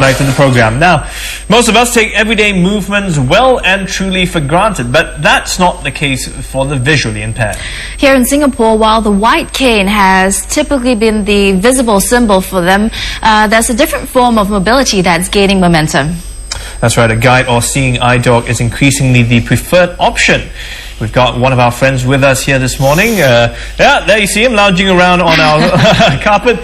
back to the program. Now, most of us take everyday movements well and truly for granted, but that's not the case for the visually impaired. Here in Singapore, while the white cane has typically been the visible symbol for them, there's a different form of mobility that's gaining momentum. That's right, a guide or seeing eye dog is increasingly the preferred option. We've got one of our friends with us here this morning. Yeah, there you see him lounging around on our carpet.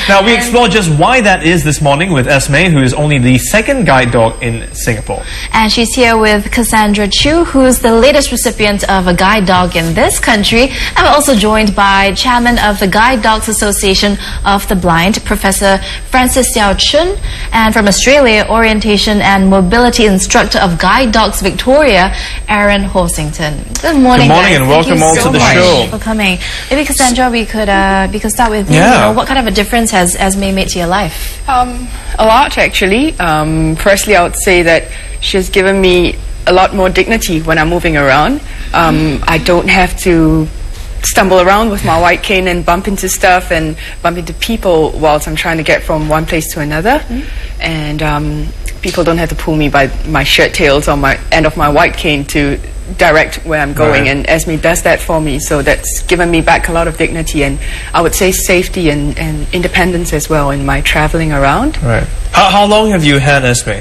Now, we explore just why that is this morning with Esme, who is only the second guide dog in Singapore. And she's here with Cassandra Chiu, who's the latest recipient of a guide dog in this country. And we're also joined by Chairman of the Guide Dogs Association of the Blind, Professor Francis Xiao Chun, and from Australia, Orientation and Mobility Instructor of Guide Dogs Victoria, Aaron Horsington. Good morning, Good morning, guys. and welcome all to the show. For coming. Maybe Cassandra, we could start with you. Yeah. You know, what kind of a difference has Esme made to your life? A lot, actually. Firstly, I would say that she has given me a lot more dignity when I'm moving around. I don't have to stumble around with my white cane and bump into stuff and bump into people whilst I'm trying to get from one place to another. And people don't have to pull me by my shirt tails or my end of my white cane to direct where I'm going, right. And Esme does that for me, so that's given me back a lot of dignity and I would say safety and independence as well in my traveling around. Right. How long have you had Esme?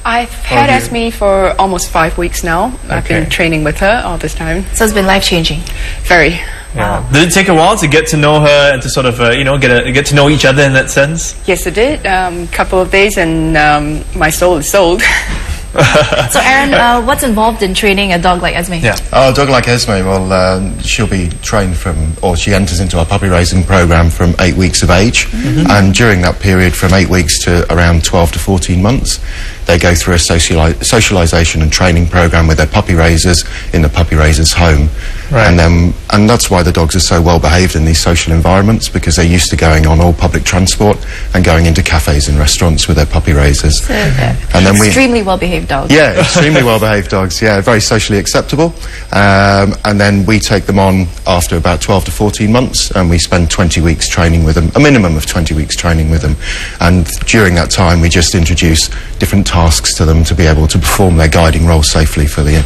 I've had Esme for almost 5 weeks now. I've been training with her all this time. So it's been life-changing. Very. Yeah. Did it take a while to get to know her and to sort of, you know, get to know each other in that sense? Yes, it did. Couple of days and my soul is sold. So Aaron, what's involved in training a dog like Esme? Yeah. A dog like Esme, well, she'll be trained from, or she enters into our puppy raising program from 8 weeks of age, and during that period from 8 weeks to around 12 to 14 months, they go through a socialisation and training program with their puppy raisers in the puppy raisers' home. Right. And that's why the dogs are so well behaved in these social environments, because they're used to going on all public transport and going into cafes and restaurants with their puppy raisers. So, And then extremely well-behaved dogs. Yeah, extremely well-behaved dogs, yeah, very socially acceptable. And then we take them on after about 12 to 14 months, and we spend 20 weeks training with them, a minimum of 20 weeks training with them. And during that time, we just introduce different tasks to them to be able to perform their guiding role safely for the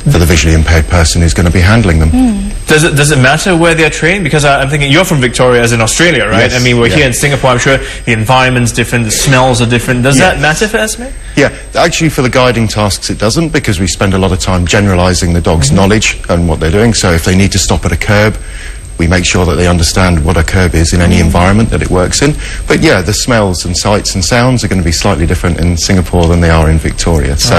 visually impaired person who's going to be handling them. Does it matter where they're trained? Because I'm thinking you're from Victoria, as in Australia, right? Yes, I mean, we're here in Singapore. I'm sure the environment's different, the smells are different. Does that matter for Esme? Yeah, actually for the guiding tasks it doesn't, because we spend a lot of time generalising the dog's knowledge and what they're doing. So if they need to stop at a curb, we make sure that they understand what a curb is in any environment that it works in. But yeah, the smells and sights and sounds are going to be slightly different in Singapore than they are in Victoria. So,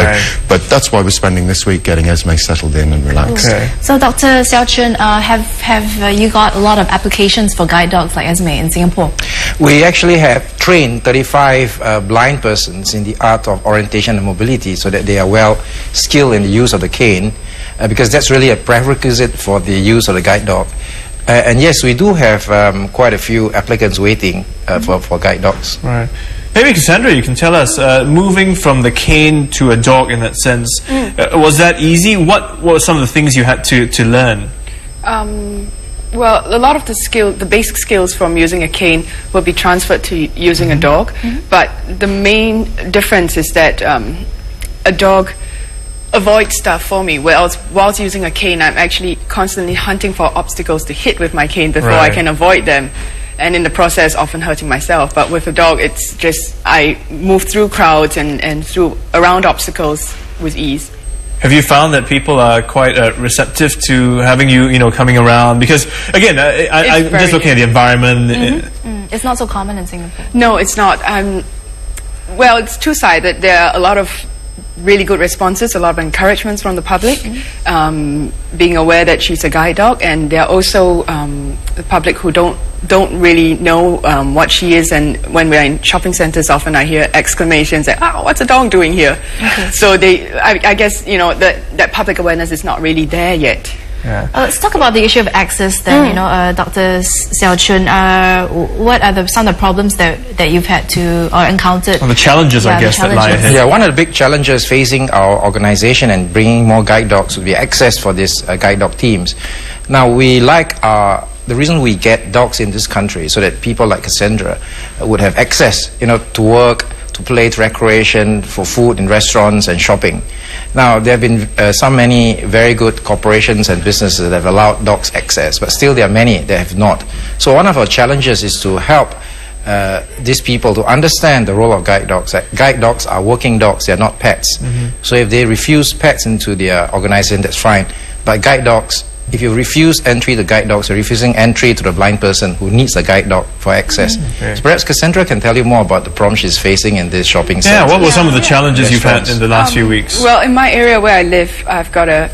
but that's why we're spending this week getting Esme settled in and relaxed. Okay. So Dr. Xiao Chun, have you got a lot of applications for guide dogs like Esme in Singapore? We actually have trained 35 blind persons in the art of orientation and mobility, so that they are well skilled in the use of the cane, because that's really a prerequisite for the use of the guide dog. And yes, we do have quite a few applicants waiting for guide dogs. Right. Maybe Cassandra, you can tell us, moving from the cane to a dog in that sense, was that easy? What were some of the things you had to learn? Well, a lot of the basic skills from using a cane will be transferred to using a dog, but the main difference is that a dog avoid stuff for me, whilst using a cane I'm actually constantly hunting for obstacles to hit with my cane before I can avoid them, and in the process often hurting myself. But with a dog it's just I move through crowds and around obstacles with ease. Have you found that people are quite receptive to having you, coming around? Because again, I'm just looking at the environment. It's not so common in Singapore. No, it's not. Well, it's two-sided. There are a lot of really good responses, a lot of encouragements from the public, being aware that she's a guide dog, and there are also the public who don't really know what she is, and when we're in shopping centers often I hear exclamations like, "Oh, what's a dog doing here?" So I guess that public awareness is not really there yet. Yeah. Let's talk about the issue of access then. Dr. Xiao Chun, what are some of the problems that you've had to or encountered? Well, the challenges, I guess, that lie ahead. Yeah, one of the big challenges facing our organization and bringing more guide dogs would be access for these guide dog teams. Now, we like the reason we get dogs in this country so that people like Cassandra would have access, to work, to play, to recreation, for food in restaurants and shopping. Now, there have been many very good corporations and businesses that have allowed dogs access, but still there are many that have not. So one of our challenges is to help these people to understand the role of guide dogs. Guide dogs are working dogs, they are not pets. So if they refuse pets into their organization, that's fine. But guide dogs, if you refuse entry to guide dogs, you're refusing entry to the blind person who needs a guide dog for access. So perhaps Cassandra can tell you more about the problem she's facing in this shopping center. Yeah, what were some of the challenges you've had in the last few weeks? Well, in my area where I live, I've got a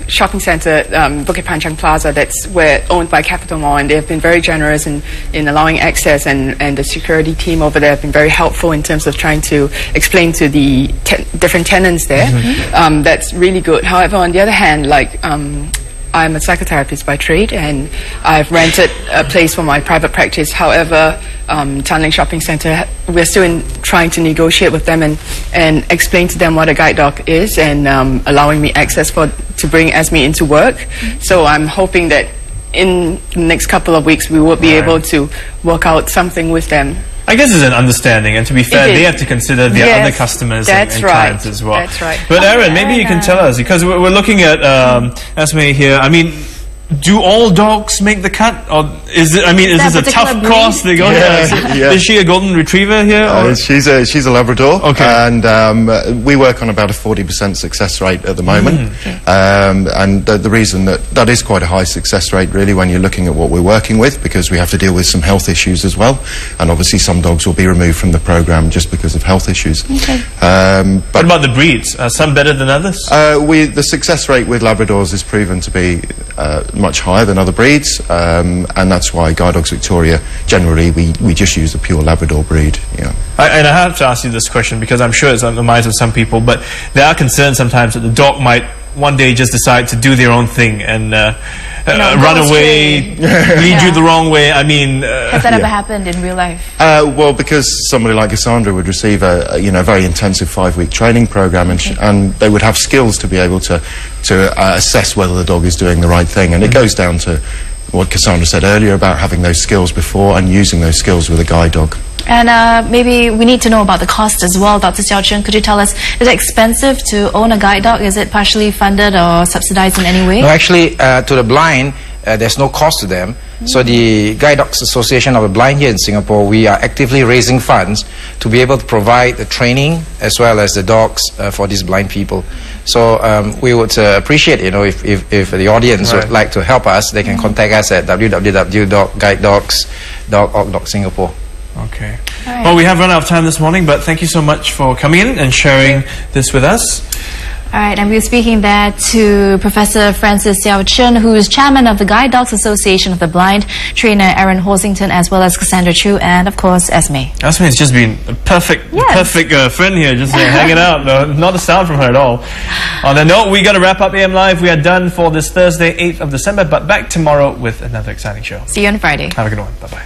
shopping center, Bukit Panjang Plaza, that's owned by Capital Mall, and they've been very generous in allowing access, and the security team over there have been very helpful in terms of trying to explain to the different tenants there. That's really good. However, on the other hand, like I'm a psychotherapist by trade, and I've rented a place for my private practice. However, Tanling Shopping Centre, we're still trying to negotiate with them and explain to them what a guide dog is, and allowing me access to bring Esme into work. So I'm hoping that in the next couple of weeks we will be able to work out something with them. I guess it's an understanding, and to be fair, they have to consider their other customers and clients as well. That's right. But Aaron, maybe you can tell us, because we're looking at Esme here. I mean, do all dogs make the cut, or is it? I mean, is this a tough cross? They go. Is she a golden retriever here? She's a Labrador. Okay. And we work on about a 40% success rate at the moment. And the reason that is quite a high success rate, really, when you're looking at what we're working with, because we have to deal with some health issues as well. And obviously, some dogs will be removed from the program just because of health issues. But what about the breeds? Are some better than others? The success rate with Labradors is proven to be much higher than other breeds, and that's why Guide Dogs Victoria, generally, we just use the pure Labrador breed. Yeah. And I have to ask you this question, because I'm sure it's on the minds of some people, but there are concerns sometimes that the dog might one day just decide to do their own thing and run away, lead you the wrong way. I mean... has that ever happened in real life? Well, because somebody like Cassandra would receive a very intensive 5-week training program, and they would have skills to be able to assess whether the dog is doing the right thing. And it goes down to what Cassandra said earlier about having those skills before and using those skills with a guide dog. And maybe we need to know about the cost as well. Dr. Xiao Chen, could you tell us, is it expensive to own a guide dog? Is it partially funded or subsidized in any way? No, actually, to the blind, there's no cost to them. So the Guide Dogs Association of the Blind here in Singapore, we are actively raising funds to be able to provide the training as well as the dogs for these blind people. So we would appreciate, if the audience would like to help us, they can contact us at www.guidedogs.org.singapore. Okay. Well, we have run out of time this morning, but thank you so much for coming in and sharing this with us. All right, and we were speaking there to Professor Francis Xiao Chen, who is chairman of the Guide Dogs Association of the Blind, trainer Aaron Horsington, as well as Cassandra Chiu, and of course Esme. Esme has just been a perfect friend here, just hanging out. Not a sound from her at all. On that note, we got to wrap up AM Live. We are done for this Thursday, 8th of December, but back tomorrow with another exciting show. See you on Friday. Have a good one. Bye-bye.